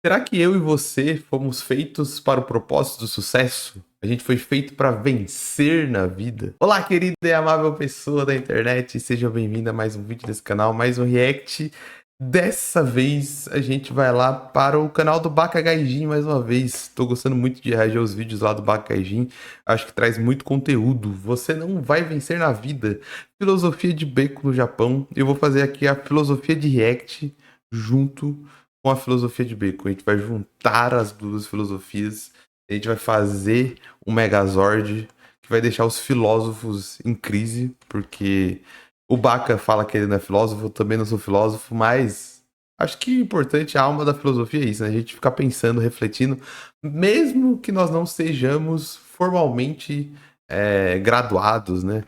Será que eu e você fomos feitos para o propósito do sucesso? A gente foi feito para vencer na vida? Olá, querida e amável pessoa da internet, seja bem-vinda a mais um vídeo desse canal, mais um react. Dessa vez a gente vai lá para o canal do Baka Gaijin mais uma vez. Estou gostando muito de reagir aos vídeos lá do Baka Gaijin. Acho que traz muito conteúdo. Você não vai vencer na vida. Filosofia de Beco no Japão. Eu vou fazer aqui a filosofia de react junto com a filosofia de Bacon. A gente vai juntar as duas filosofias, a gente vai fazer um Megazord que vai deixar os filósofos em crise, porque o Baka fala que ele não é filósofo, eu também não sou filósofo, mas acho que o importante, a alma da filosofia é isso, né? A gente ficar pensando, refletindo, mesmo que nós não sejamos formalmente graduados, né?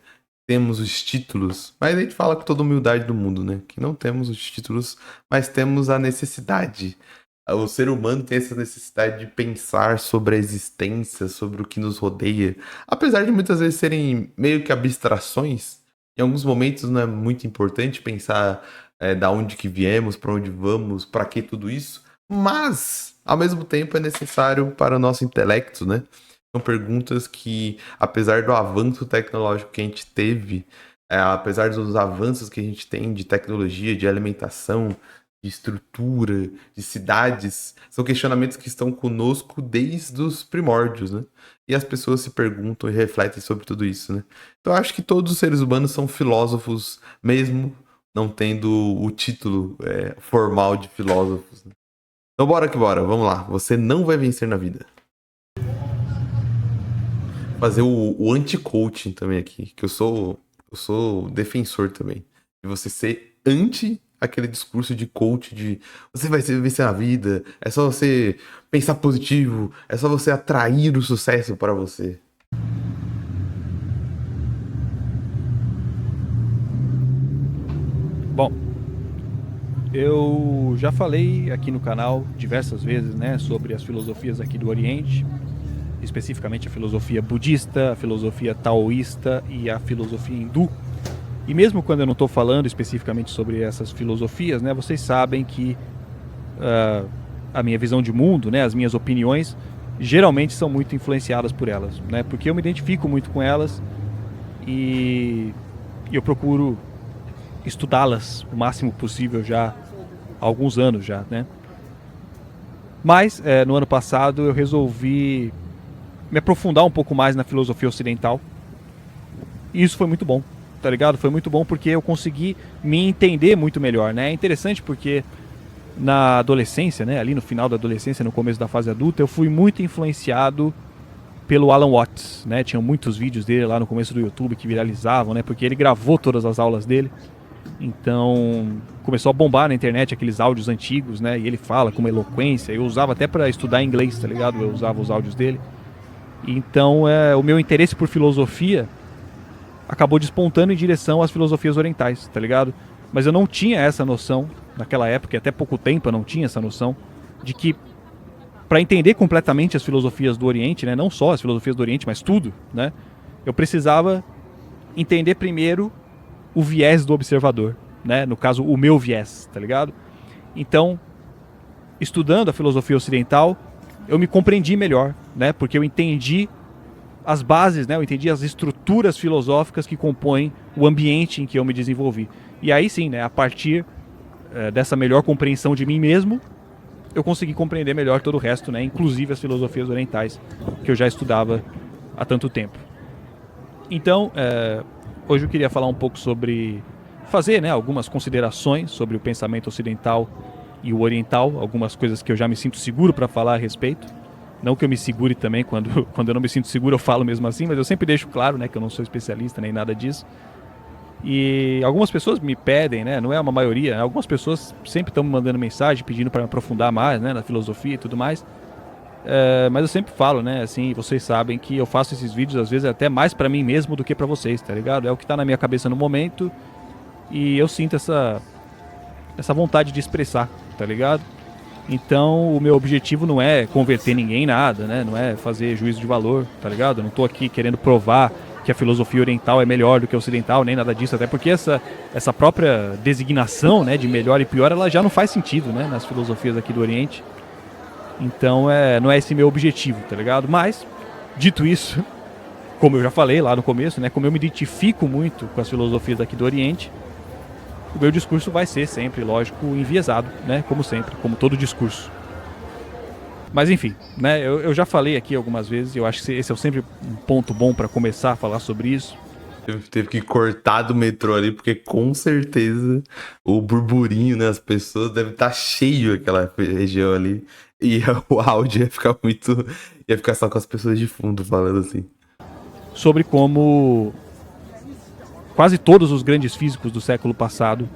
Temos os títulos, mas a gente fala com toda a humildade do mundo, né? Que não temos os títulos, mas temos a necessidade. O ser humano tem essa necessidade de pensar sobre a existência, sobre o que nos rodeia. Apesar de muitas vezes serem meio que abstrações, em alguns momentos não é muito importante pensar da onde que viemos, para onde vamos, para que tudo isso, mas ao mesmo tempo é necessário para o nosso intelecto, né? São perguntas que, apesar do avanço tecnológico que a gente teve, apesar dos avanços que a gente tem de tecnologia, de alimentação, de estrutura, de cidades, são questionamentos que estão conosco desde os primórdios, né? E as pessoas se perguntam e refletem sobre tudo isso, né? Então eu acho que todos os seres humanos são filósofos, mesmo não tendo o título formal de filósofos, né? Então bora que bora, vamos lá. Você não vai vencer na vida. Fazer o anti-coaching também aqui, que eu sou defensor também. De você ser anti aquele discurso de coach de você vai vencer na vida, é só você pensar positivo, é só você atrair o sucesso para você. Bom, eu já falei aqui no canal diversas vezes, né, sobre as filosofias aqui do Oriente, especificamente a filosofia budista, a filosofia taoísta e a filosofia hindu. E mesmo quando eu não estou falando especificamente sobre essas filosofias, né, vocês sabem que a minha visão de mundo, né, as minhas opiniões, geralmente são muito influenciadas por elas, né, porque eu me identifico muito com elas e eu procuro estudá-las o máximo possível já há alguns anos já, né? Mas no ano passado eu resolvi me aprofundar um pouco mais na filosofia ocidental e isso foi muito bom, tá ligado? Foi muito bom porque eu consegui me entender muito melhor, né? É interessante porque na adolescência, né, ali no final da adolescência, no começo da fase adulta, eu fui muito influenciado pelo Alan Watts, né? Tinham muitos vídeos dele lá no começo do YouTube que viralizavam, né? Porque ele gravou todas as aulas dele. Então começou a bombar na internet aqueles áudios antigos, né? E ele fala com uma eloquência. Eu usava até para estudar inglês, tá ligado? Eu usava os áudios dele. Então o meu interesse por filosofia acabou despontando em direção às filosofias orientais, tá ligado? Mas eu não tinha essa noção naquela época, e até pouco tempo eu não tinha essa noção de que para entender completamente as filosofias do Oriente, né? Não só as filosofias do Oriente, mas tudo, né? Eu precisava entender primeiro o viés do observador, né? No caso, o meu viés, tá ligado? Então, estudando a filosofia ocidental, eu me compreendi melhor, né? Porque eu entendi as bases, né? Eu entendi as estruturas filosóficas que compõem o ambiente em que eu me desenvolvi. E aí sim, né? A partir dessa melhor compreensão de mim mesmo, eu consegui compreender melhor todo o resto, né? Inclusive as filosofias orientais que eu já estudava há tanto tempo. Então, hoje eu queria falar um pouco sobre fazer, né, algumas considerações sobre o pensamento ocidental e o oriental, algumas coisas que eu já me sinto seguro para falar a respeito. Não que eu me segure também, quando eu não me sinto seguro eu falo mesmo assim, mas eu sempre deixo claro, né, que eu não sou especialista nem nada disso. E algumas pessoas me pedem, né, não é uma maioria, algumas pessoas sempre estão me mandando mensagem pedindo para me aprofundar mais, né, na filosofia e tudo mais. Mas eu sempre falo, né, assim, vocês sabem que eu faço esses vídeos às vezes até mais pra mim mesmo do que pra vocês, tá ligado? É o que tá na minha cabeça no momento e eu sinto essa vontade de expressar, tá ligado? Então o meu objetivo não é converter ninguém em nada, né? Não é fazer juízo de valor, tá ligado? Eu não tô aqui querendo provar que a filosofia oriental é melhor do que a ocidental, nem nada disso, até porque essa própria designação, né, de melhor e pior, ela já não faz sentido, né, nas filosofias aqui do Oriente. Então não é esse meu objetivo, tá ligado? Mas, dito isso, como eu já falei lá no começo, né, como eu me identifico muito com as filosofias aqui do Oriente, o meu discurso vai ser sempre, lógico, enviesado, né, como sempre, como todo discurso. Mas enfim, né, eu já falei aqui algumas vezes, eu acho que esse é sempre um ponto bom para começar a falar sobre isso. Teve que cortar do metrô ali, porque com certeza o burburinho, né? As pessoas devem estar cheio aquela região ali. E o áudio ia ficar muito. Ia ficar só com as pessoas de fundo falando assim. Sobre como quase todos os grandes físicos do século passado,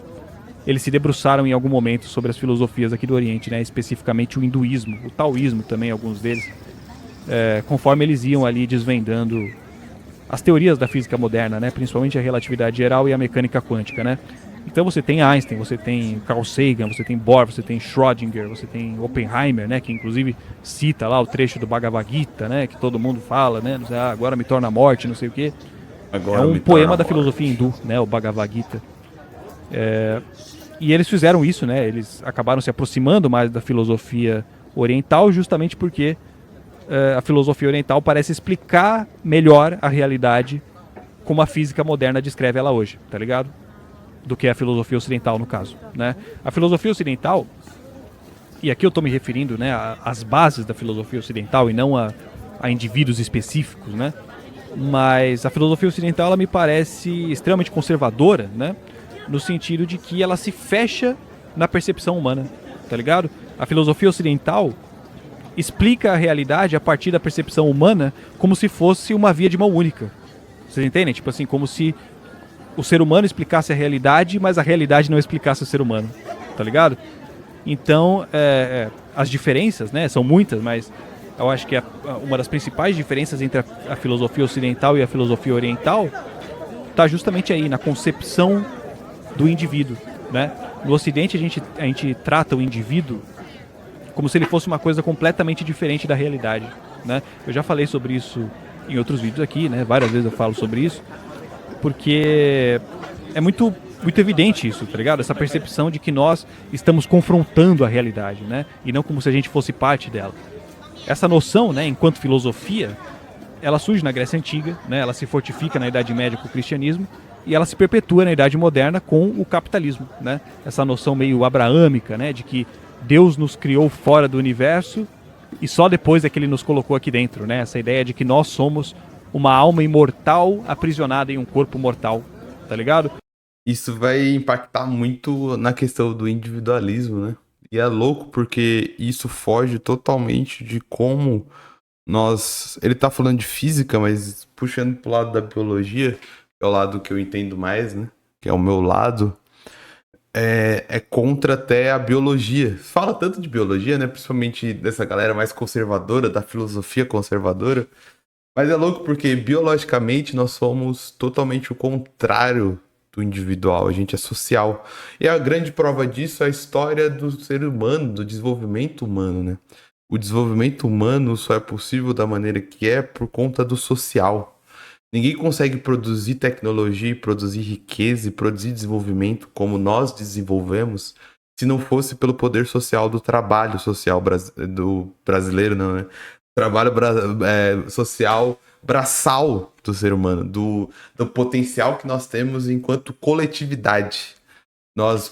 eles se debruçaram em algum momento sobre as filosofias aqui do Oriente, né? Especificamente o hinduísmo, o taoísmo também, alguns deles, conforme eles iam ali desvendando as teorias da física moderna, né? Principalmente a relatividade geral e a mecânica quântica, né? Então você tem Einstein, você tem Carl Sagan, você tem Bohr, você tem Schrödinger, você tem Oppenheimer, né? Que inclusive cita lá o trecho do Bhagavad Gita, né? Que todo mundo fala, né? Agora me torna a morte, não sei o quê. Agora é um poema da filosofia hindu, né? O Bhagavad Gita. E eles fizeram isso, né? Eles acabaram se aproximando mais da filosofia oriental justamente porque a filosofia oriental parece explicar melhor a realidade como a física moderna descreve ela hoje, tá ligado? Do que a filosofia ocidental, no caso, né? A filosofia ocidental, e aqui eu estou me referindo, né, às bases da filosofia ocidental e não a indivíduos específicos, né? Mas a filosofia ocidental, ela me parece extremamente conservadora, né? No sentido de que ela se fecha na percepção humana, tá ligado? A filosofia ocidental explica a realidade a partir da percepção humana como se fosse uma via de mão única. Vocês entendem? Tipo assim, como se o ser humano explicasse a realidade, mas a realidade não explicasse o ser humano. Tá ligado? Então, as diferenças, né, são muitas, mas eu acho que uma das principais diferenças entre a filosofia ocidental e a filosofia oriental está justamente aí, na concepção do indivíduo, né? No Ocidente, a gente trata o indivíduo como se ele fosse uma coisa completamente diferente da realidade, né? Eu já falei sobre isso em outros vídeos aqui, né? Várias vezes eu falo sobre isso, porque é muito evidente isso, tá ligado? Essa percepção de que nós estamos confrontando a realidade, né? E não como se a gente fosse parte dela. Essa noção, né, enquanto filosofia, ela surge na Grécia Antiga, né? Ela se fortifica na Idade Média com o cristianismo e ela se perpetua na Idade Moderna com o capitalismo, né? Essa noção meio abraâmica, né, de que Deus nos criou fora do universo e só depois é que ele nos colocou aqui dentro, né? Essa ideia de que nós somos uma alma imortal aprisionada em um corpo mortal, tá ligado? Isso vai impactar muito na questão do individualismo, né? E é louco porque isso foge totalmente de como nós... Ele tá falando de física, mas puxando pro lado da biologia, que é o lado que eu entendo mais, né? Que é o meu lado. É contra até a biologia. Fala tanto de biologia, né? Principalmente dessa galera mais conservadora, da filosofia conservadora. Mas é louco porque biologicamente nós somos totalmente o contrário do individual. A gente é social. E a grande prova disso é a história do ser humano, do desenvolvimento humano, né? O desenvolvimento humano só é possível da maneira que é por conta do social. Ninguém consegue produzir tecnologia, produzir riqueza e produzir desenvolvimento como nós desenvolvemos se não fosse pelo poder social do trabalho social do brasileiro, não, né? Trabalho social braçal do ser humano, do potencial que nós temos enquanto coletividade. Nós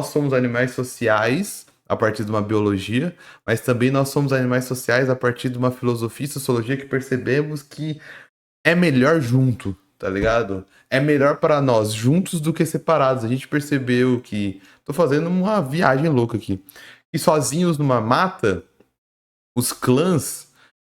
somos animais sociais a partir de uma biologia, mas também nós somos animais sociais a partir de uma filosofia e sociologia que percebemos que é melhor junto, tá ligado? É melhor para nós juntos do que separados. A gente percebeu que... Tô fazendo uma viagem louca aqui. E sozinhos numa mata, os clãs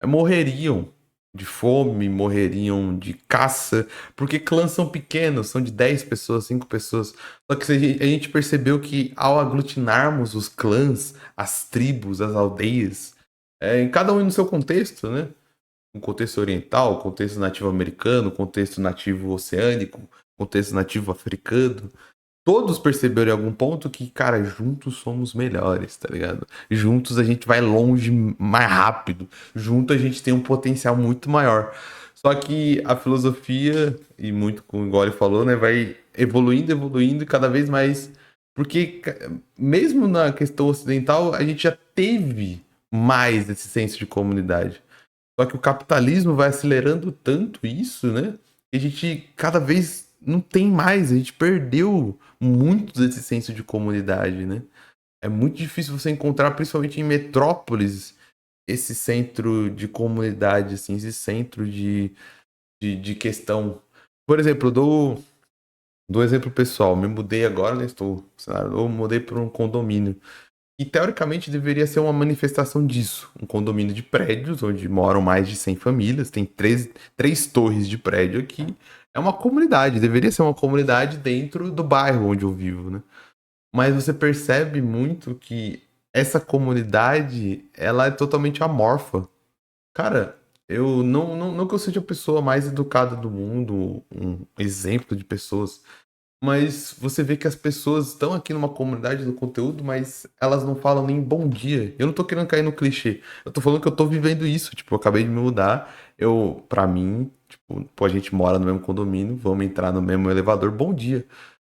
morreriam de fome, morreriam de caça, porque clãs são pequenos, são de 10 pessoas, 5 pessoas. Só que a gente percebeu que ao aglutinarmos os clãs, as tribos, as aldeias, em cada um no seu contexto, né? Um contexto oriental, contexto nativo americano, contexto nativo oceânico, contexto nativo africano. Todos perceberam em algum ponto que, cara, juntos somos melhores, tá ligado? Juntos a gente vai longe mais rápido. Juntos a gente tem um potencial muito maior. Só que a filosofia, e muito como o Goli falou, né, vai evoluindo, evoluindo cada vez mais. Porque mesmo na questão ocidental, a gente já teve mais esse senso de comunidade. Só que o capitalismo vai acelerando tanto isso, né? Que a gente cada vez não tem mais, a gente perdeu muito desse senso de comunidade, né? É muito difícil você encontrar, principalmente em metrópoles, esse centro de comunidade, assim, esse centro de questão. Por exemplo, eu dou exemplo pessoal, me mudei agora, né? Eu mudei para um condomínio. E teoricamente deveria ser uma manifestação disso. Um condomínio de prédios, onde moram mais de 100 famílias, tem três torres de prédio aqui. É uma comunidade, deveria ser uma comunidade dentro do bairro onde eu vivo, né? Mas você percebe muito que essa comunidade, ela é totalmente amorfa. Cara, eu não que eu seja a pessoa mais educada do mundo, um exemplo de pessoas, mas você vê que as pessoas estão aqui numa comunidade do conteúdo, mas elas não falam nem bom dia. Eu não tô querendo cair no clichê. Eu tô falando que eu tô vivendo isso. Tipo, eu acabei de me mudar. Pra mim, tipo, pô, a gente mora no mesmo condomínio, vamos entrar no mesmo elevador, bom dia.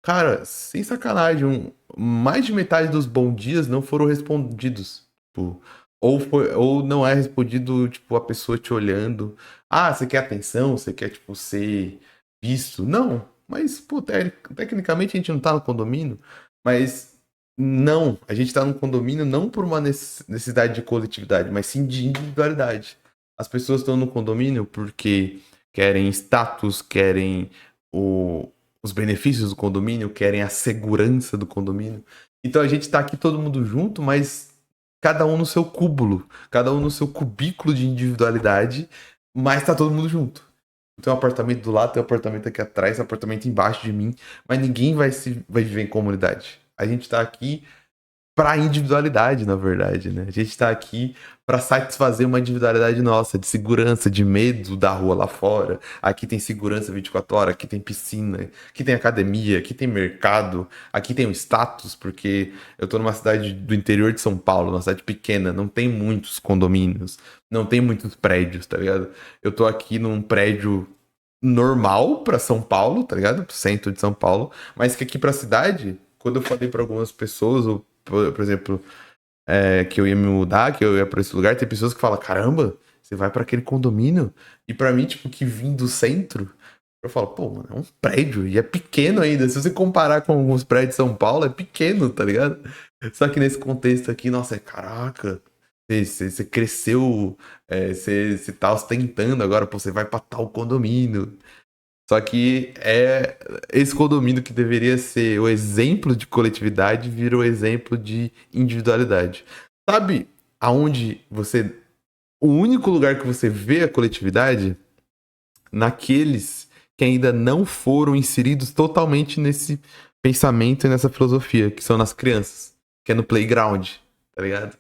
Cara, sem sacanagem, mais de metade dos bom dias não foram respondidos. Tipo, ou não é respondido, tipo, a pessoa te olhando. Ah, você quer atenção? Você quer, tipo, ser visto? Não. Mas, pô, tecnicamente a gente não tá no condomínio. Mas não, a gente tá no condomínio não por uma necessidade de coletividade, mas sim de individualidade. As pessoas estão no condomínio porque querem status, querem o os benefícios do condomínio, querem a segurança do condomínio. Então a gente tá aqui todo mundo junto, mas cada um no seu cúmulo, cada um no seu cubículo de individualidade, mas tá todo mundo junto. Tem um apartamento do lado, tem um apartamento aqui atrás, tem um apartamento embaixo de mim, mas ninguém vai viver em comunidade. A gente tá aqui para individualidade, na verdade, né? A gente está aqui para satisfazer uma individualidade nossa, de segurança, de medo da rua lá fora. Aqui tem segurança 24 horas, aqui tem piscina, aqui tem academia, aqui tem mercado, aqui tem o status, porque eu tô numa cidade do interior de São Paulo, uma cidade pequena, não tem muitos condomínios, não tem muitos prédios, tá ligado? Eu tô aqui num prédio normal para São Paulo, tá ligado? Pro centro de São Paulo, mas que aqui pra cidade, quando eu falei para algumas pessoas, ou por exemplo, que eu ia me mudar, que eu ia pra esse lugar, tem pessoas que falam, caramba, você vai pra aquele condomínio? E pra mim, tipo, que vim do centro, eu falo, pô, mano, é um prédio, e é pequeno ainda. Se você comparar com alguns prédios de São Paulo, é pequeno, tá ligado? Só que nesse contexto aqui, nossa, caraca, você cresceu, você tá ostentando agora, pô, você vai pra tal condomínio. Só que esse condomínio que deveria ser o exemplo de coletividade vira o exemplo de individualidade. Sabe aonde você. O único lugar que você vê a coletividade? Naqueles que ainda não foram inseridos totalmente nesse pensamento e nessa filosofia, que são nas crianças, que é no playground, tá ligado?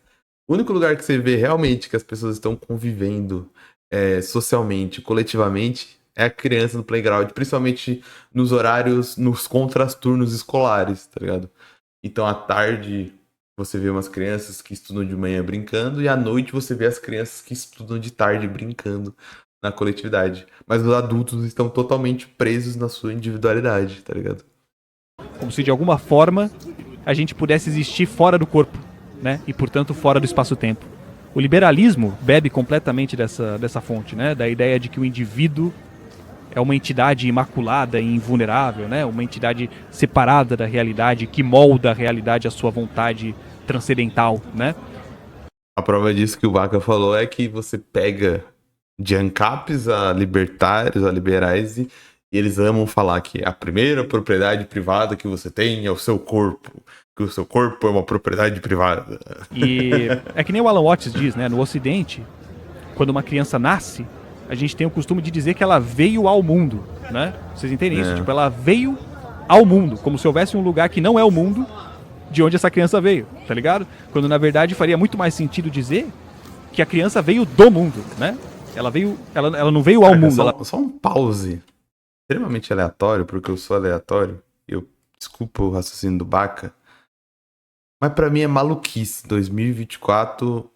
O único lugar que você vê realmente que as pessoas estão convivendo socialmente, coletivamente, é a criança no playground, principalmente nos horários, nos contraturnos escolares, tá ligado? Então, à tarde, você vê umas crianças que estudam de manhã brincando, e à noite você vê as crianças que estudam de tarde brincando na coletividade. Mas os adultos estão totalmente presos na sua individualidade, tá ligado? Como se de alguma forma a gente pudesse existir fora do corpo, né? E portanto fora do espaço-tempo. O liberalismo bebe completamente dessa fonte, né? Da ideia de que o indivíduo é uma entidade imaculada e invulnerável, né? Uma entidade separada da realidade, que molda a realidade à sua vontade transcendental, né? A prova disso que o Baca falou é que você pega de ANCAPs a libertários, a liberais, e eles amam falar que a primeira propriedade privada que você tem é o seu corpo, que o seu corpo é uma propriedade privada. E é que nem o Alan Watts diz, né? No Ocidente, quando uma criança nasce, a gente tem o costume de dizer que ela veio ao mundo, né? Vocês entendem isso? Tipo, ela veio ao mundo, como se houvesse um lugar que não é o mundo de onde essa criança veio, tá ligado? Quando na verdade faria muito mais sentido dizer que a criança veio do mundo, né? Ela não veio ao mundo. Só um pause extremamente aleatório, porque eu sou aleatório. Desculpa o raciocínio do Baca. Mas pra mim é maluquice. 2024.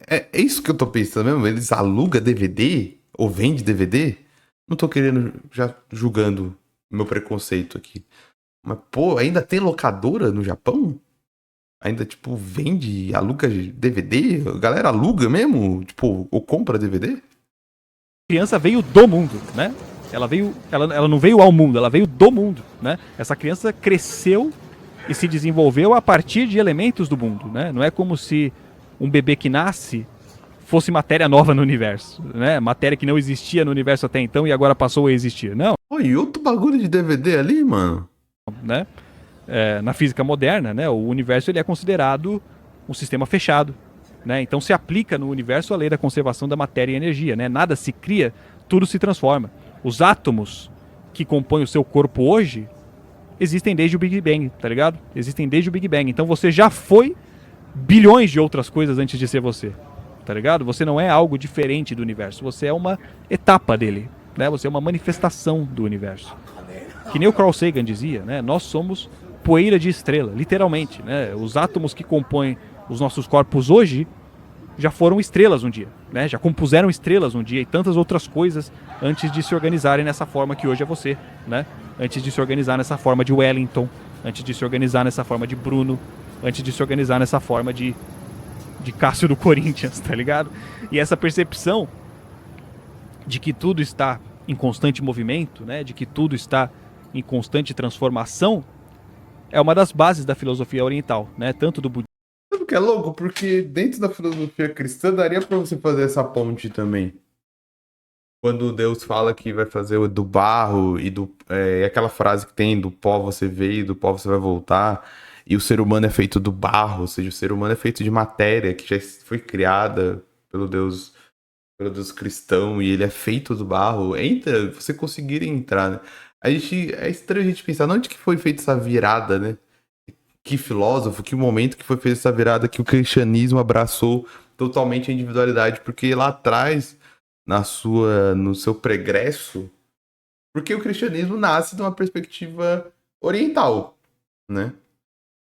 É isso que eu tô pensando mesmo? Eles alugam DVD? Ou vendem DVD? Não tô querendo, já julgando meu preconceito aqui. Mas, pô, ainda tem locadora no Japão? ainda, tipo, vende, aluga DVD? A galera aluga mesmo? Tipo, ou compra DVD? A criança veio do mundo, né? Ela não veio ao mundo, ela veio do mundo, né? Essa criança cresceu e se desenvolveu a partir de elementos do mundo, né? Não é como se um bebê que nasce fosse matéria nova no universo, né? Matéria que não existia no universo até então e agora passou a existir. Não, Pô, e outro bagulho de DVD ali, mano? né? Na física moderna, né? O universo ele é considerado um sistema fechado, né? Então se aplica no universo a lei da conservação da matéria e energia, né? Nada se cria, tudo se transforma. Os átomos que compõem o seu corpo hoje existem desde o Big Bang, tá ligado? Existem desde o Big Bang. Então você já foi bilhões de outras coisas antes de ser você, tá ligado? Você não é algo diferente do universo, você é uma etapa dele, né? Você é uma manifestação do universo. Que nem o Carl Sagan dizia, né? Nós somos poeira de estrela, literalmente, né? Os átomos que compõem os nossos corpos hoje já foram estrelas um dia, né? Já compuseram estrelas um dia e tantas outras coisas antes de se organizarem nessa forma que hoje é você, né? Antes de se organizar nessa forma de Wellington, antes de se organizar nessa forma de Bruno, antes de se organizar nessa forma de Cássio do Corinthians, tá ligado? E essa percepção de que tudo está em constante movimento, né? De que tudo está em constante transformação, é uma das bases da filosofia oriental, né? Tanto do budismo. Sabe o que é louco? Porque dentro da filosofia cristã daria pra você fazer essa ponte também. Quando Deus fala que vai fazer o do barro e aquela frase que tem do pó você veio, do pó você vai voltar, e o ser humano é feito do barro, ou seja, o ser humano é feito de matéria que já foi criada pelo Deus cristão e ele é feito do barro. Entra, você conseguir entrar, né? É estranho a gente pensar, onde que foi feita essa virada, né? Que filósofo, que momento que foi feita essa virada que o cristianismo abraçou totalmente a individualidade, porque lá atrás, no seu pregresso, porque o cristianismo nasce de uma perspectiva oriental, né?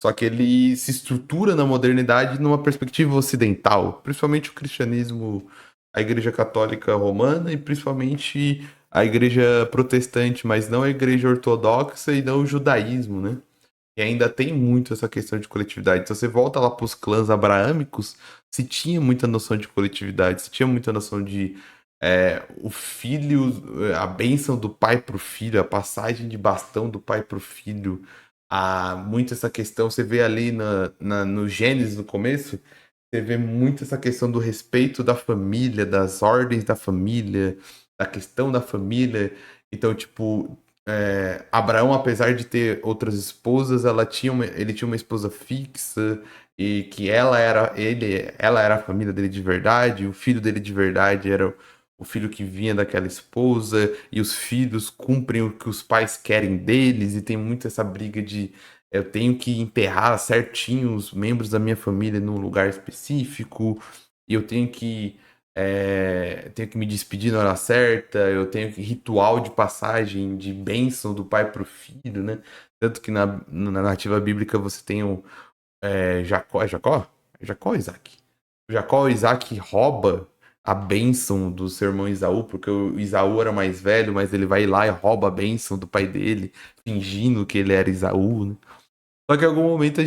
Só que ele se estrutura na modernidade numa perspectiva ocidental, principalmente o cristianismo, a Igreja Católica Romana e principalmente a Igreja Protestante, mas não a Igreja Ortodoxa e não o judaísmo, né? E ainda tem muito essa questão de coletividade. Se você volta lá para os clãs abraâmicos, se tinha muita noção de coletividade, se tinha muita noção de o filho, a bênção do pai para o filho, a passagem de bastão do pai para o filho. Há muito essa questão, você vê ali no Gênesis, no começo, você vê muito essa questão do respeito da família, das ordens da família, da questão da família. Então, tipo, Abraão, apesar de ter outras esposas, ele tinha uma esposa fixa e que ela era a família dele de verdade, o filho dele de verdade era o filho que vinha daquela esposa, e os filhos cumprem o que os pais querem deles, e tem muito essa briga de eu tenho que enterrar certinho os membros da minha família num lugar específico, e eu tenho que me despedir na hora certa, eu tenho que ritual de passagem, de bênção do pai para o filho, né? Tanto que na narrativa bíblica você tem o Jacó, Jacó? Jacó ou Isaac? O Jacó ou Isaac rouba a bênção do seu irmão Isaú, porque o Isaú era mais velho, mas ele vai lá e rouba a bênção do pai dele, fingindo que ele era Isaú, né? Só que em algum momento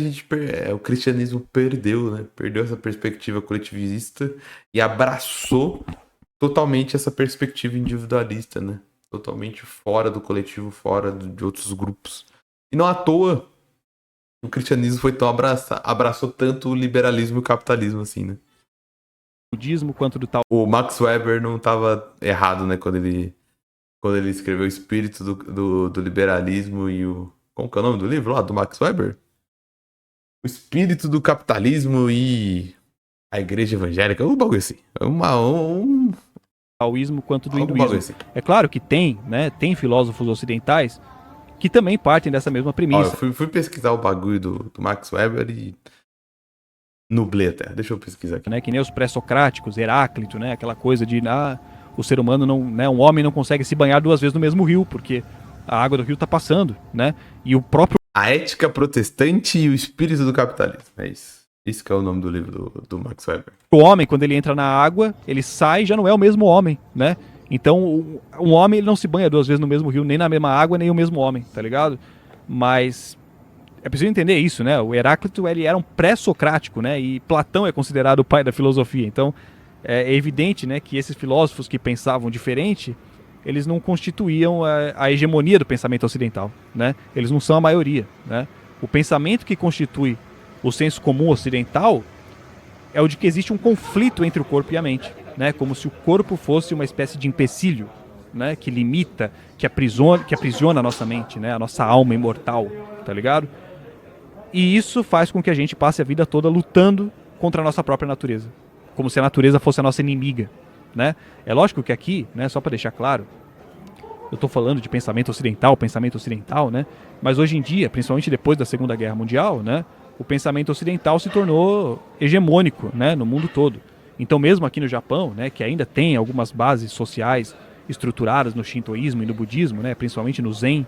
o cristianismo perdeu, né? Perdeu essa perspectiva coletivista e abraçou totalmente essa perspectiva individualista, né? Totalmente fora do coletivo, fora de outros grupos. E não à toa o cristianismo foi tão abraçou tanto o liberalismo e o capitalismo, assim, né? Budismo quanto do tal. O Max Weber não estava errado, né? Quando ele escreveu o espírito do liberalismo e o... Como que é o nome do livro lá, do Max Weber? O espírito do capitalismo e a igreja evangélica. Um bagulho assim. Taoísmo quanto do Algum hinduísmo. bagulho assim. É claro que tem, né? Tem filósofos ocidentais que também partem dessa mesma Ó, premissa. eu fui pesquisar o bagulho do Max Weber e nublei até. Deixa eu pesquisar aqui. Né? Que nem os pré-socráticos, Heráclito, né? Aquela coisa de o ser humano não, né? Um homem não consegue se banhar 2 vezes no mesmo rio, porque a água do rio tá passando, né? E o próprio... A ética protestante e o espírito do capitalismo. É isso. Isso que é o nome do livro do Max Weber. O homem, quando ele entra na água, ele sai e já não é o mesmo homem, né? Então, um homem ele não se banha 2 vezes no mesmo rio, nem na mesma água, nem o mesmo homem, tá ligado? Mas é preciso entender isso, né? O Heráclito, ele era um pré-socrático, né? E Platão é considerado o pai da filosofia. Então, é evidente, né, que esses filósofos que pensavam diferente, eles não constituíam a hegemonia do pensamento ocidental, né? Eles não são a maioria, né? O pensamento que constitui o senso comum ocidental é o de que existe um conflito entre o corpo e a mente, né? Como se o corpo fosse uma espécie de empecilho, né? Que limita, que aprisiona a nossa mente, né? A nossa alma imortal, tá ligado? E isso faz com que a gente passe a vida toda lutando contra a nossa própria natureza, como se a natureza fosse a nossa inimiga, né? É lógico que aqui, né, só para deixar claro, eu estou falando de pensamento ocidental, né? Mas hoje em dia, principalmente depois da Segunda Guerra Mundial, né, o pensamento ocidental se tornou hegemônico, né, no mundo todo. Então, mesmo aqui no Japão, né, que ainda tem algumas bases sociais estruturadas no shintoísmo e no budismo, né, principalmente no Zen,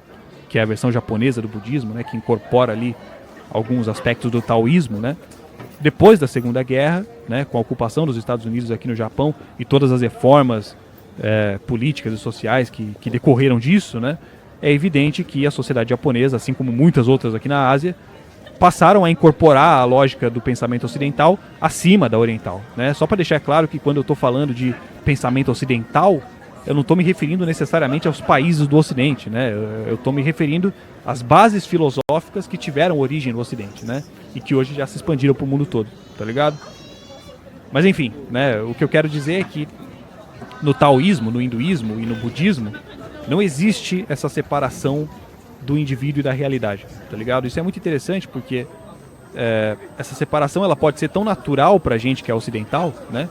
que é a versão japonesa do budismo, né, que incorpora ali alguns aspectos do taoísmo, né? Depois da Segunda Guerra, né, com a ocupação dos Estados Unidos aqui no Japão e todas as reformas políticas e sociais que decorreram disso, né, é evidente que a sociedade japonesa, assim como muitas outras aqui na Ásia, passaram a incorporar a lógica do pensamento ocidental acima da oriental, né? Só para deixar claro que quando eu estou falando de pensamento ocidental, eu não estou me referindo necessariamente aos países do Ocidente, né? Eu estou me referindo às bases filosóficas que tiveram origem no Ocidente, né? E que hoje já se expandiram para o mundo todo, tá ligado? Mas enfim, né? O que eu quero dizer é que no taoísmo, no hinduísmo e no budismo não existe essa separação do indivíduo e da realidade, tá ligado? Isso é muito interessante porque essa separação ela pode ser tão natural pra gente que é ocidental, né?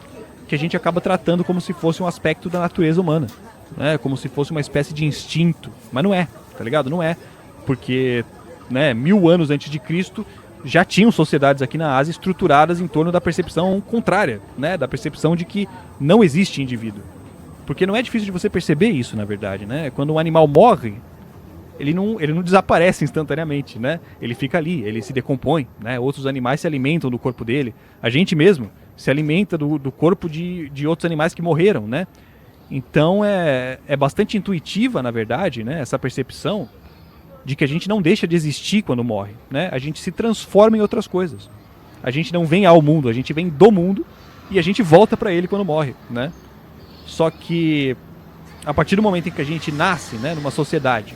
Que a gente acaba tratando como se fosse um aspecto da natureza humana, né? Como se fosse uma espécie de instinto, mas não é, tá ligado? Não é, porque, né, 1000 anos antes de Cristo já tinham sociedades aqui na Ásia estruturadas em torno da percepção contrária, né? Da percepção de que não existe indivíduo, porque não é difícil de você perceber isso, na verdade, né? Quando um animal morre, ele não desaparece instantaneamente, né? Ele fica ali, ele se decompõe, né? Outros animais se alimentam do corpo dele. A gente mesmo se alimenta do corpo de outros animais que morreram, né? Então é bastante intuitiva, na verdade, né? Essa percepção de que a gente não deixa de existir quando morre, né? A gente se transforma em outras coisas. A gente não vem ao mundo, a gente vem do mundo e a gente volta para ele quando morre, né? Só que a partir do momento em que a gente nasce, né, numa sociedade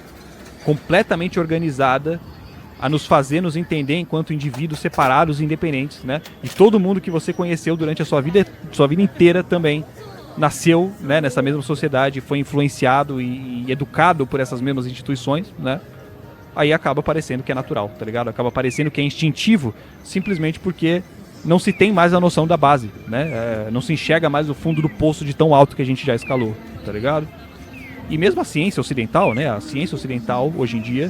completamente organizada a nos fazer nos entender enquanto indivíduos separados e independentes, né? E todo mundo que você conheceu durante a sua vida inteira também nasceu, né, nessa mesma sociedade, foi influenciado e educado por essas mesmas instituições, né? Aí acaba parecendo que é natural, tá ligado? Acaba parecendo que é instintivo, simplesmente porque não se tem mais a noção da base, né? Não se enxerga mais o fundo do poço de tão alto que a gente já escalou, tá ligado? E mesmo a ciência ocidental, né? A ciência ocidental, hoje em dia,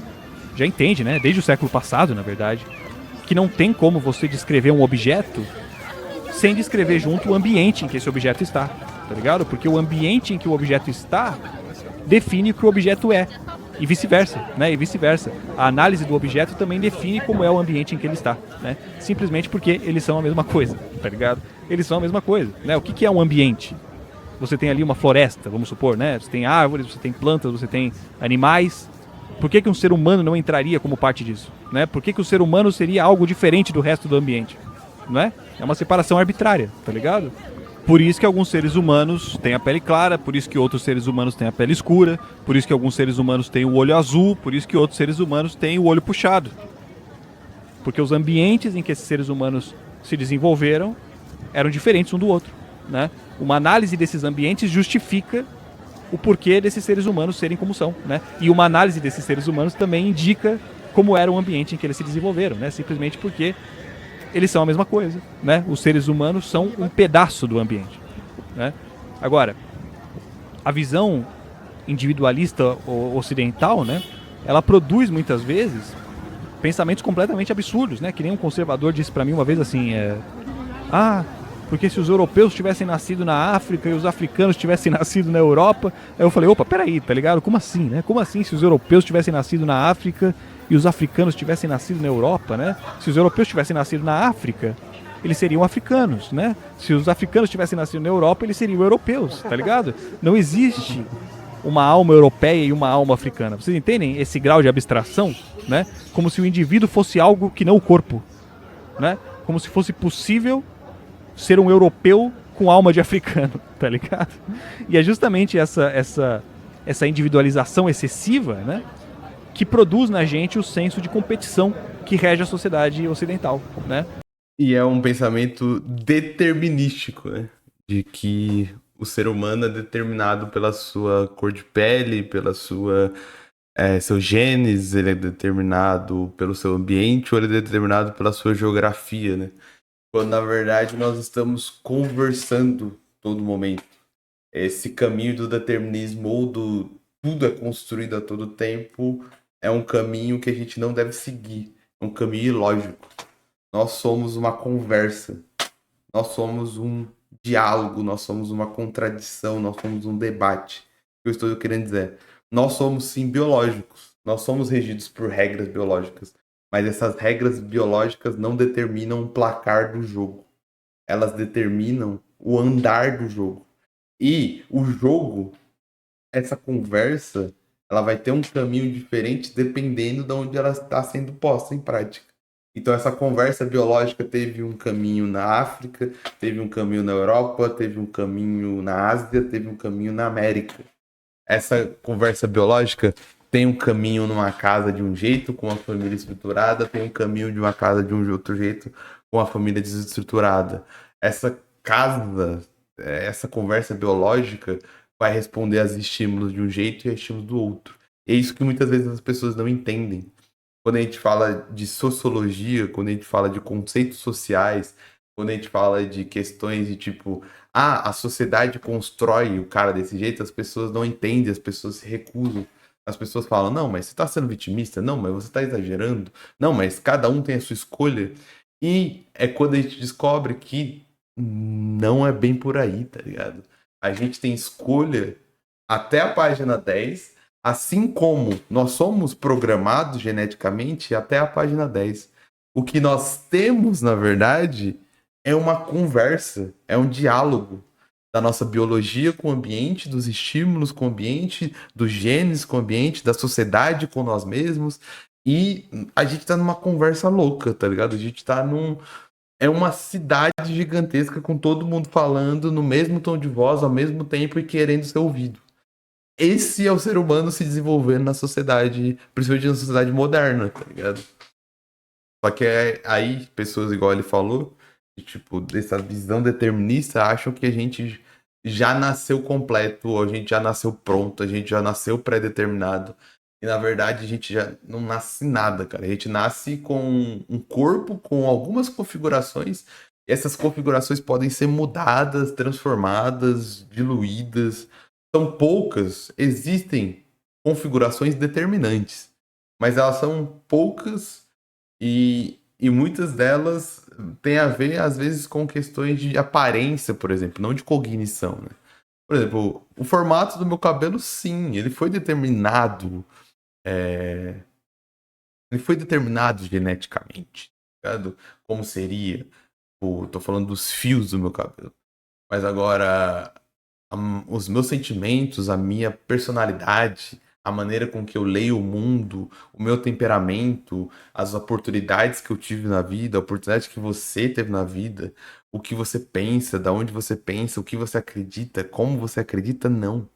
já entende, né? Desde o século passado, na verdade, que não tem como você descrever um objeto sem descrever junto o ambiente em que esse objeto está, tá ligado? Porque o ambiente em que o objeto está define o que o objeto é. E vice-versa, né? E vice-versa. A análise do objeto também define como é o ambiente em que ele está, né? Simplesmente porque eles são a mesma coisa, tá ligado? Eles são a mesma coisa, né? O que é um ambiente? Você tem ali uma floresta, vamos supor, né? Você tem árvores, você tem plantas, você tem animais. Por que um ser humano não entraria como parte disso, né? Por que o ser humano seria algo diferente do resto do ambiente, não é? É uma separação arbitrária, tá ligado? Por isso que alguns seres humanos têm a pele clara, por isso que outros seres humanos têm a pele escura, por isso que alguns seres humanos têm o olho azul, por isso que outros seres humanos têm o olho puxado. Porque os ambientes em que esses seres humanos se desenvolveram eram diferentes um do outro, né? Uma análise desses ambientes justifica o porquê desses seres humanos serem como são, né? E uma análise desses seres humanos também indica como era o ambiente em que eles se desenvolveram, né? Simplesmente porque eles são a mesma coisa, né? Os seres humanos são um pedaço do ambiente, né? Agora, a visão individualista ocidental, né? Ela produz muitas vezes pensamentos completamente absurdos, né? Que nem um conservador disse pra mim uma vez assim, porque se os europeus tivessem nascido na África e os africanos tivessem nascido na Europa... Aí eu falei, opa, peraí, tá ligado? Como assim, né? Como assim se os europeus tivessem nascido na África e os africanos tivessem nascido na Europa, né? Se os europeus tivessem nascido na África, eles seriam africanos, né? Se os africanos tivessem nascido na Europa, eles seriam europeus, tá ligado? Não existe uma alma europeia e uma alma africana. Vocês entendem esse grau de abstração, né? Como se o indivíduo fosse algo que não o corpo, né? Como se fosse possível ser um europeu com alma de africano, tá ligado? E é justamente essa individualização excessiva, né, que produz na gente o senso de competição que rege a sociedade ocidental, né? E é um pensamento determinístico, né? De que o ser humano é determinado pela sua cor de pele, pela sua seu genes, ele é determinado pelo seu ambiente ou ele é determinado pela sua geografia, né? Quando na verdade nós estamos conversando todo momento. Esse caminho do determinismo ou do tudo é construído a todo tempo é um caminho que a gente não deve seguir. É um caminho ilógico. Nós somos uma conversa. Nós somos um diálogo. Nós somos uma contradição. Nós somos um debate. O que eu estou querendo dizer? Nós somos sim biológicos. Nós somos regidos por regras biológicas. Mas essas regras biológicas não determinam o placar do jogo. Elas determinam o andar do jogo. E o jogo, essa conversa, ela vai ter um caminho diferente dependendo de onde ela está sendo posta em prática. Então essa conversa biológica teve um caminho na África, teve um caminho na Europa, teve um caminho na Ásia, teve um caminho na América. Essa conversa biológica tem um caminho numa casa de um jeito, com uma família estruturada, tem um caminho de uma casa de um outro jeito, com uma família desestruturada. Essa casa, essa conversa biológica vai responder aos estímulos de um jeito e a estímulos do outro. É isso que muitas vezes as pessoas não entendem. Quando a gente fala de sociologia, quando a gente fala de conceitos sociais, quando a gente fala de questões de tipo, a sociedade constrói o cara desse jeito, as pessoas não entendem, as pessoas se recusam. As pessoas falam, não, mas você está sendo vitimista? Não, mas você está exagerando? Não, mas cada um tem a sua escolha. E é quando a gente descobre que não é bem por aí, tá ligado? A gente tem escolha até a página 10, assim como nós somos programados geneticamente até a página 10. O que nós temos, na verdade, é uma conversa, é um diálogo da nossa biologia com o ambiente, dos estímulos com o ambiente, dos genes com o ambiente, da sociedade com nós mesmos. E a gente tá numa conversa louca, tá ligado? A gente tá num. É uma cidade gigantesca com todo mundo falando no mesmo tom de voz, ao mesmo tempo e querendo ser ouvido. Esse é o ser humano se desenvolvendo na sociedade, principalmente na sociedade moderna, tá ligado? Só que aí, pessoas igual ele falou, que, tipo, dessa visão determinista, acham que a gente já nasceu completo, ou a gente já nasceu pronto, a gente já nasceu pré-determinado. E na verdade a gente já não nasce nada, cara. A gente nasce com um corpo com algumas configurações. E essas configurações podem ser mudadas, transformadas, diluídas. São poucas, existem configurações determinantes, mas elas são poucas e muitas delas têm a ver, às vezes, com questões de aparência, por exemplo, não de cognição, né? Por exemplo, o formato do meu cabelo, sim, ele foi determinado. é, Ele foi determinado geneticamente, tá ligado? Como seria. Pô, tô falando dos fios do meu cabelo. Mas agora, os meus sentimentos, a minha personalidade, a maneira com que eu leio o mundo, o meu temperamento, as oportunidades que eu tive na vida, a oportunidade que você teve na vida, o que você pensa, da onde você pensa, o que você acredita, como você acredita, não.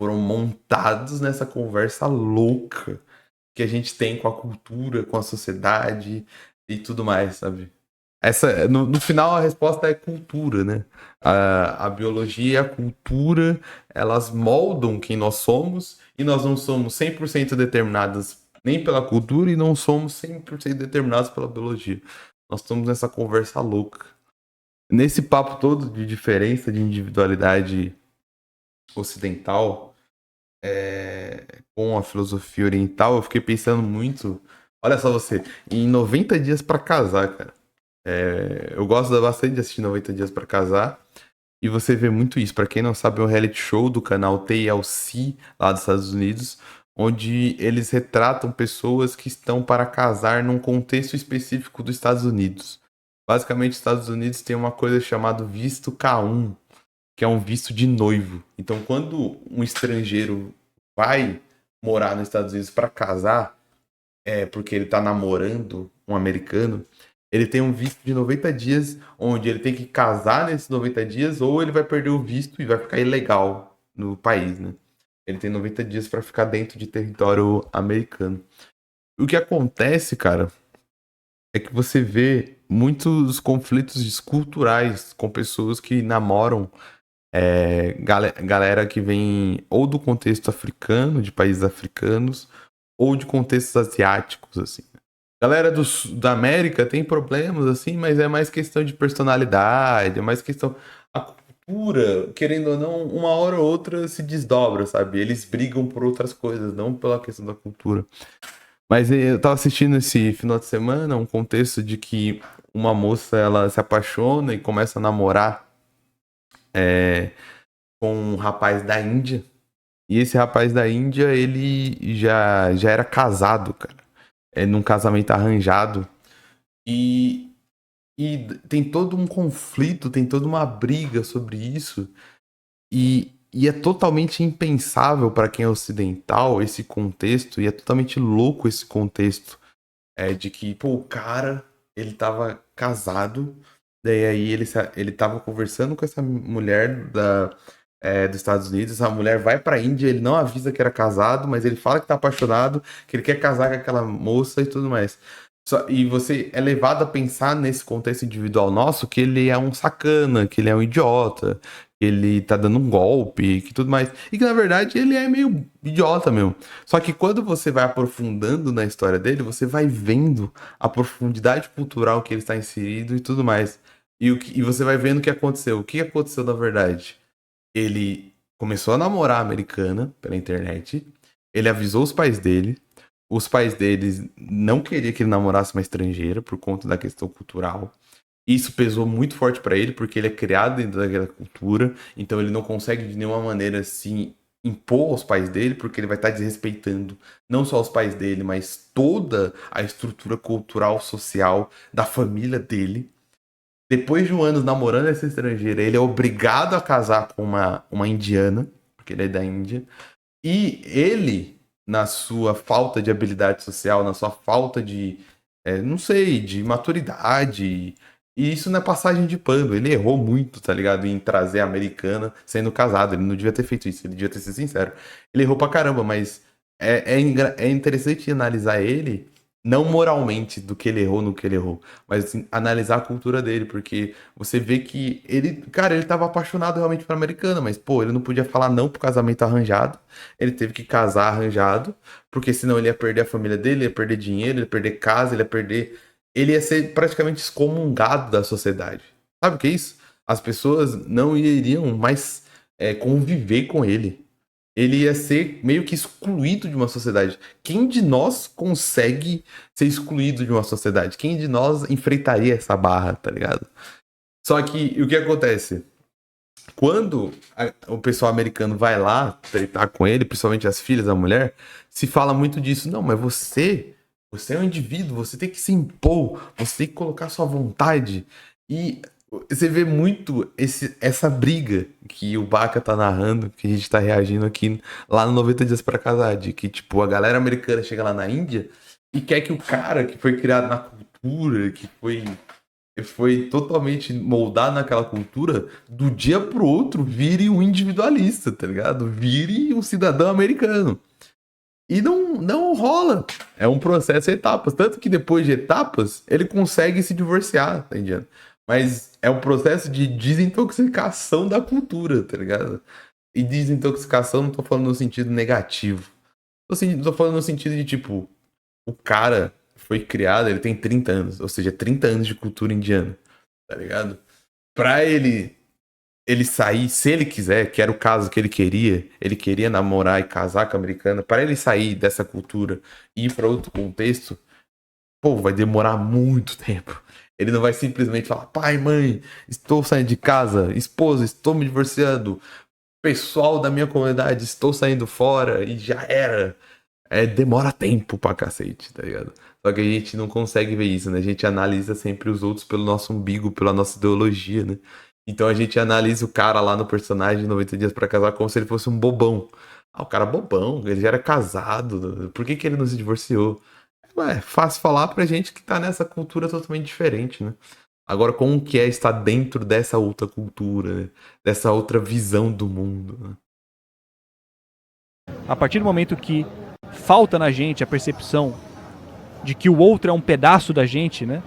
Foram montados nessa conversa louca que a gente tem com a cultura, com a sociedade e tudo mais, sabe? No final a resposta é cultura, né? A biologia e a cultura, elas moldam quem nós somos e nós não somos 100% determinados nem pela cultura e não somos 100% determinados pela biologia. Nós estamos nessa conversa louca. Nesse papo todo de diferença, de individualidade ocidental, com a filosofia oriental, eu fiquei pensando muito. Olha só você, em 90 dias pra casar, cara. Eu gosto bastante de assistir 90 dias pra casar. E você vê muito isso. Pra quem não sabe, é um reality show do canal TLC, lá dos Estados Unidos, onde eles retratam pessoas que estão para casar num contexto específico dos Estados Unidos. Basicamente, os Estados Unidos tem uma coisa chamada visto K1. que é um visto de noivo. Então, quando um estrangeiro vai morar nos Estados Unidos para casar, porque ele tá namorando um americano, ele tem um visto de 90 dias, onde ele tem que casar nesses 90 dias, ou ele vai perder o visto e vai ficar ilegal no país, né? Ele tem 90 dias para ficar dentro de território americano. O que acontece, cara, é que você vê muitos conflitos culturais com pessoas que namoram galera que vem ou do contexto africano, de países africanos, ou de contextos asiáticos, assim. Galera da América tem problemas, assim, mas é mais questão de personalidade, é mais questão. A cultura, querendo ou não, uma hora ou outra se desdobra, sabe? Eles brigam por outras coisas, não pela questão da cultura. Mas eu tava assistindo esse final de semana um contexto de que uma moça ela se apaixona e começa a namorar com um rapaz da Índia. E esse rapaz da Índia, ele já era casado, cara. Num casamento arranjado. E, e tem todo um conflito, tem toda uma briga sobre isso. E é totalmente impensável para quem é ocidental esse contexto. E é totalmente louco esse contexto. De que, pô, o cara, ele tava casado. Daí aí ele tava conversando com essa mulher dos Estados Unidos. Essa mulher vai pra Índia, ele não avisa que era casado, mas ele fala que tá apaixonado, que ele quer casar com aquela moça e tudo mais. E você é levado a pensar nesse contexto individual nosso que ele é um sacana, que ele é um idiota, que ele tá dando um golpe, que tudo mais. E que na verdade ele é meio idiota mesmo. Só que quando você vai aprofundando na história dele, você vai vendo a profundidade cultural que ele está inserido e tudo mais. E você vai vendo o que aconteceu. O que aconteceu na verdade? Ele começou a namorar a americana pela internet. Ele avisou os pais dele. Os pais deles não queriam que ele namorasse uma estrangeira por conta da questão cultural. Isso pesou muito forte pra ele, porque ele é criado dentro daquela cultura. Então ele não consegue de nenhuma maneira se impor aos pais dele, porque ele vai estar desrespeitando não só os pais dele, mas toda a estrutura cultural, social da família dele. Depois de um ano namorando essa estrangeira, ele é obrigado a casar com uma indiana, porque ele é da Índia. E ele, na sua falta de habilidade social, na sua falta de, não sei, de maturidade. E isso não é passagem de pano. Ele errou muito, tá ligado? Em trazer a americana sendo casado. Ele não devia ter feito isso, ele devia ter sido sincero. Ele errou pra caramba, mas é interessante analisar ele não moralmente do que ele errou no que ele errou, mas assim, analisar a cultura dele, porque você vê que ele, cara, ele tava apaixonado realmente pela americana, mas pô, ele não podia falar não pro casamento arranjado, ele teve que casar arranjado, porque senão ele ia perder a família dele, ia perder dinheiro, ele ia perder casa, ele ia ser praticamente excomungado da sociedade. Sabe o que é isso? As pessoas não iriam mais conviver com ele. Ele ia ser meio que excluído de uma sociedade. Quem de nós consegue ser excluído de uma sociedade? Quem de nós enfrentaria essa barra, tá ligado? Só que o que acontece? Quando o pessoal americano vai lá tretar com ele, principalmente as filhas da mulher, se fala muito disso. Não, mas você é um indivíduo, você tem que se impor, você tem que colocar sua vontade. E você vê muito essa briga que o Baca tá narrando, que a gente tá reagindo aqui lá no 90 Dias pra Casar, de que, tipo, a galera americana chega lá na Índia e quer que o cara que foi criado na cultura, que foi totalmente moldado naquela cultura, do dia pro outro vire um individualista, tá ligado? Vire um cidadão americano. E não rola. É um processo de etapas. Tanto que depois de etapas, ele consegue se divorciar, tá entendendo? Mas é um processo de desintoxicação da cultura, tá ligado? E desintoxicação não tô falando no sentido negativo. Tô falando no sentido de, tipo, o cara foi criado, ele tem 30 anos. Ou seja, 30 anos de cultura indiana, tá ligado? Pra ele sair, se ele quiser, que era o caso que ele queria namorar e casar com a americana, para ele sair dessa cultura e ir para outro contexto, pô, vai demorar muito tempo. Ele não vai simplesmente falar, pai, mãe, estou saindo de casa, esposa, estou me divorciando, pessoal da minha comunidade, estou saindo fora e já era. Demora tempo pra cacete, tá ligado? Só que a gente não consegue ver isso, né? A gente analisa sempre os outros pelo nosso umbigo, pela nossa ideologia, né? Então a gente analisa o cara lá no personagem de 90 Dias pra Casar como se ele fosse um bobão. Ah, o cara é bobão, ele já era casado, por que que ele não se divorciou? É fácil falar pra gente que tá nessa cultura totalmente diferente, né? Agora, como que é estar dentro dessa outra cultura, né? Dessa outra visão do mundo, né? A partir do momento que falta na gente a percepção de que o outro é um pedaço da gente, né?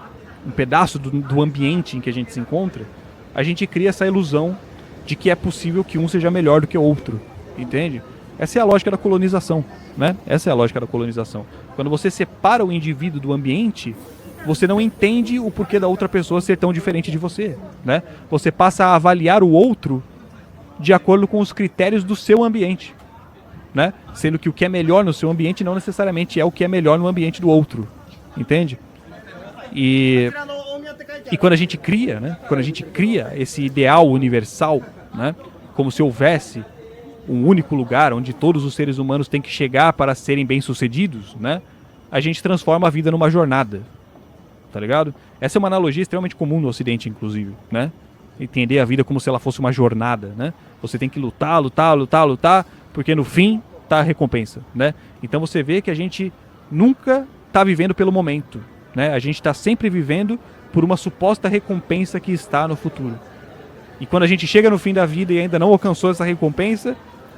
Um pedaço do ambiente em que a gente se encontra, a gente cria essa ilusão de que é possível que um seja melhor do que o outro, entende? Essa é a lógica da colonização, né? Essa é a lógica da colonização. Quando você separa o indivíduo do ambiente, você não entende o porquê da outra pessoa ser tão diferente de você, né? Você passa a avaliar o outro de acordo com os critérios do seu ambiente, né? Sendo que o que é melhor no seu ambiente não necessariamente é o que é melhor no ambiente do outro, entende? E quando a gente cria, né? Quando a gente cria esse ideal universal, né? Como se houvesse um único lugar onde todos os seres humanos têm que chegar para serem bem-sucedidos, né? A gente transforma a vida numa jornada, tá ligado? Essa é uma analogia extremamente comum no Ocidente, inclusive, né? Entender a vida como se ela fosse uma jornada, né? Você tem que lutar, lutar, lutar, lutar, porque no fim tá a recompensa, né? Então você vê que a gente nunca tá vivendo pelo momento, né? A gente tá sempre vivendo por uma suposta recompensa que está no futuro. E quando a gente chega no fim da vida e ainda não alcançou essa recompensa,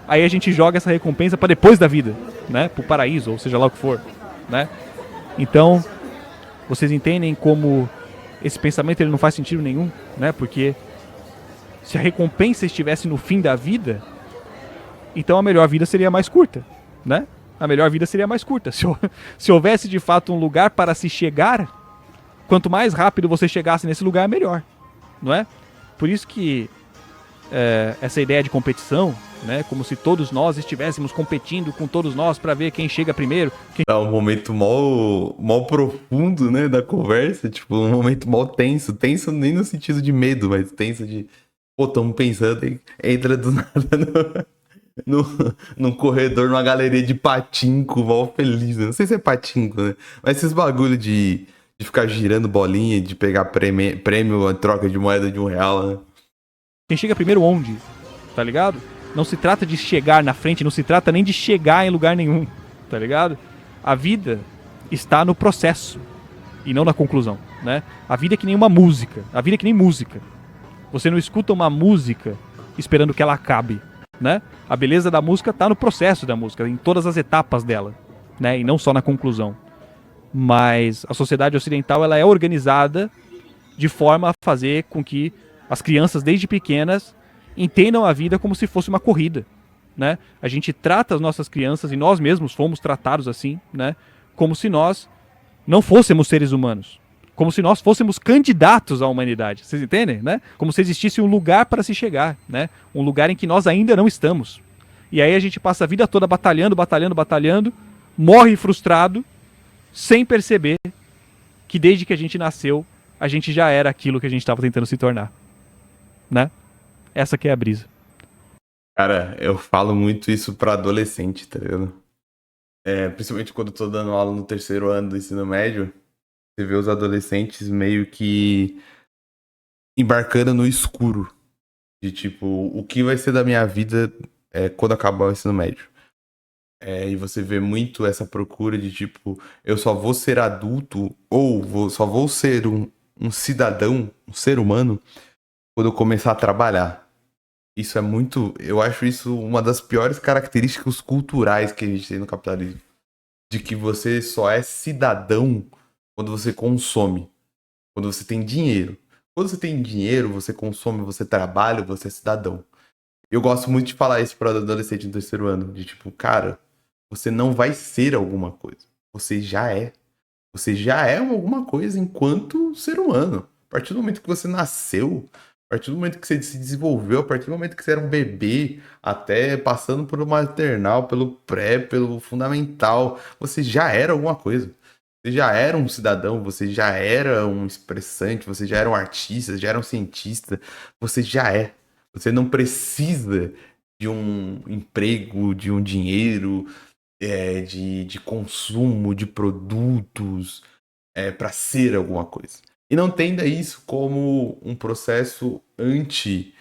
aí a gente joga essa recompensa para depois da vida, né? Pro paraíso, ou seja lá o que for, né? Então, vocês entendem como esse pensamento ele não faz sentido nenhum, né? Porque se a recompensa estivesse no fim da vida, então a melhor vida seria mais curta, né? A melhor vida seria mais curta. Se houvesse de fato um lugar para se chegar, quanto mais rápido você chegasse nesse lugar, melhor, não é? Por isso que essa ideia de competição, né? Como se todos nós estivéssemos competindo com todos nós para ver quem chega primeiro. É um momento mó profundo, né, da conversa, tipo, um momento mó tenso. Tenso nem no sentido de medo, mas tenso de, pô, tamo pensando, e entra do nada num corredor, numa galeria de patinco, mó feliz, né? Não sei se é patinco, né? Mas esses bagulho de ficar girando bolinha, de pegar prêmio em troca de moeda de R$1, né? Quem chega primeiro onde? Tá ligado? Não se trata de chegar na frente, não se trata nem de chegar em lugar nenhum, tá ligado? A vida está no processo e não na conclusão, né? A vida é que nem uma música, a vida é que nem música. Você não escuta uma música esperando que ela acabe, né? A beleza da música está no processo da música, em todas as etapas dela, né? E não só na conclusão. Mas a sociedade ocidental ela é organizada de forma a fazer com que as crianças desde pequenas entendam a vida como se fosse uma corrida, né? A gente trata as nossas crianças, e nós mesmos fomos tratados assim, né? Como se nós não fôssemos seres humanos, como se nós fôssemos candidatos à humanidade, vocês entendem, né? Como se existisse um lugar para se chegar, né? Um lugar em que nós ainda não estamos. E aí a gente passa a vida toda batalhando, batalhando, batalhando, morre frustrado, sem perceber que desde que a gente nasceu, a gente já era aquilo que a gente estava tentando se tornar, né? Essa que é a brisa. Cara, eu falo muito isso pra adolescente, tá ligado? Principalmente quando eu tô dando aula no terceiro ano do ensino médio, você vê os adolescentes meio que embarcando no escuro. De tipo, o que vai ser da minha vida quando acabar o ensino médio. E você vê muito essa procura de tipo, eu só vou ser adulto ou só vou ser um cidadão, um ser humano, quando eu começar a trabalhar. Isso é muito. Eu acho isso uma das piores características culturais que a gente tem no capitalismo. De que você só é cidadão quando você consome. Quando você tem dinheiro. Quando você tem dinheiro, você consome, você trabalha, você é cidadão. Eu gosto muito de falar isso para adolescente no terceiro ano. De tipo, cara, você não vai ser alguma coisa. Você já é. Você já é alguma coisa enquanto ser humano. A partir do momento que você nasceu, a partir do momento que você se desenvolveu, a partir do momento que você era um bebê, até passando pelo maternal, pelo pré, pelo fundamental, você já era alguma coisa. Você já era um cidadão, você já era um expressante, você já era um artista, já era um cientista, você já é. Você não precisa de um emprego, de um dinheiro, de consumo, de produtos, para ser alguma coisa. E não entenda isso como um processo anti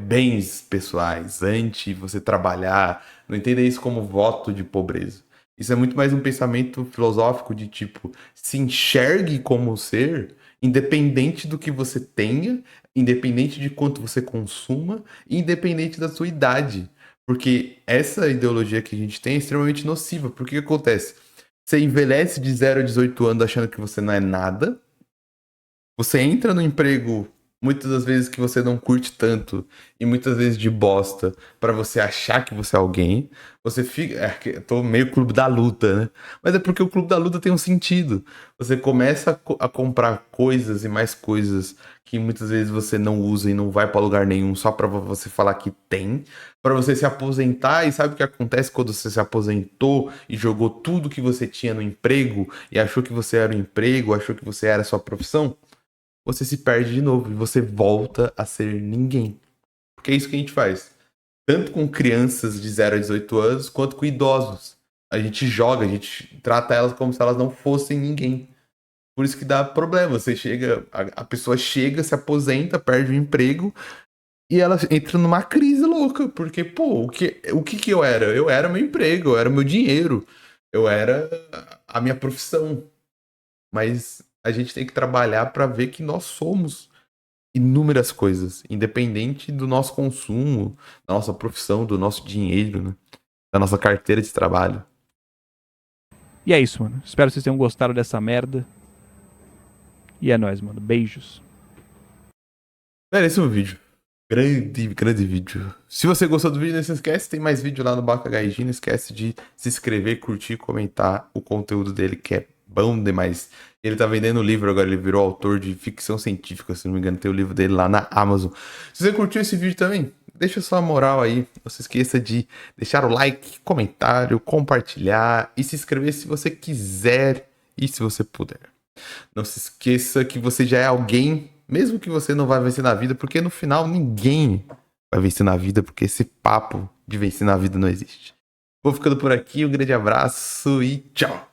bens pessoais, anti você trabalhar. Não entenda isso como voto de pobreza. Isso é muito mais um pensamento filosófico de tipo, se enxergue como ser, independente do que você tenha, independente de quanto você consuma, independente da sua idade. Porque essa ideologia que a gente tem é extremamente nociva. Porque o que acontece? Você envelhece de 0 a 18 anos achando que você não é nada. Você entra no emprego muitas das vezes que você não curte tanto e muitas vezes de bosta pra você achar que você é alguém. Você fica. Eu tô meio clube da luta, né? Mas é porque o clube da luta tem um sentido. Você começa a comprar coisas e mais coisas que muitas vezes você não usa e não vai pra lugar nenhum só pra você falar que tem. Pra você se aposentar, e sabe o que acontece quando você se aposentou e jogou tudo que você tinha no emprego e achou que você era o emprego, achou que você era a sua profissão? Você se perde de novo e você volta a ser ninguém. Porque é isso que a gente faz. Tanto com crianças de 0 a 18 anos, quanto com idosos. A gente joga, a gente trata elas como se elas não fossem ninguém. Por isso que dá problema. Você chega, a pessoa chega, se aposenta, perde o emprego e ela entra numa crise louca. Porque, pô, o que eu era? Eu era meu emprego, eu era meu dinheiro, eu era a minha profissão. Mas a gente tem que trabalhar para ver que nós somos inúmeras coisas, independente do nosso consumo, da nossa profissão, do nosso dinheiro, né? Da nossa carteira de trabalho. E é isso, mano. Espero que vocês tenham gostado dessa merda. E é nóis, mano. Beijos. Era esse o vídeo. Grande, grande vídeo. Se você gostou do vídeo, não se esquece, tem mais vídeo lá no Baca HG. Não esquece de se inscrever, curtir, comentar o conteúdo dele, que é bom demais. Ele tá vendendo livro agora, ele virou autor de ficção científica, se não me engano, tem o livro dele lá na Amazon. Se você curtiu esse vídeo também, deixa sua moral aí. Não se esqueça de deixar o like, comentário, compartilhar e se inscrever se você quiser e se você puder. Não se esqueça que você já é alguém, mesmo que você não vai vencer na vida, porque no final ninguém vai vencer na vida, porque esse papo de vencer na vida não existe. Vou ficando por aqui, um grande abraço e tchau!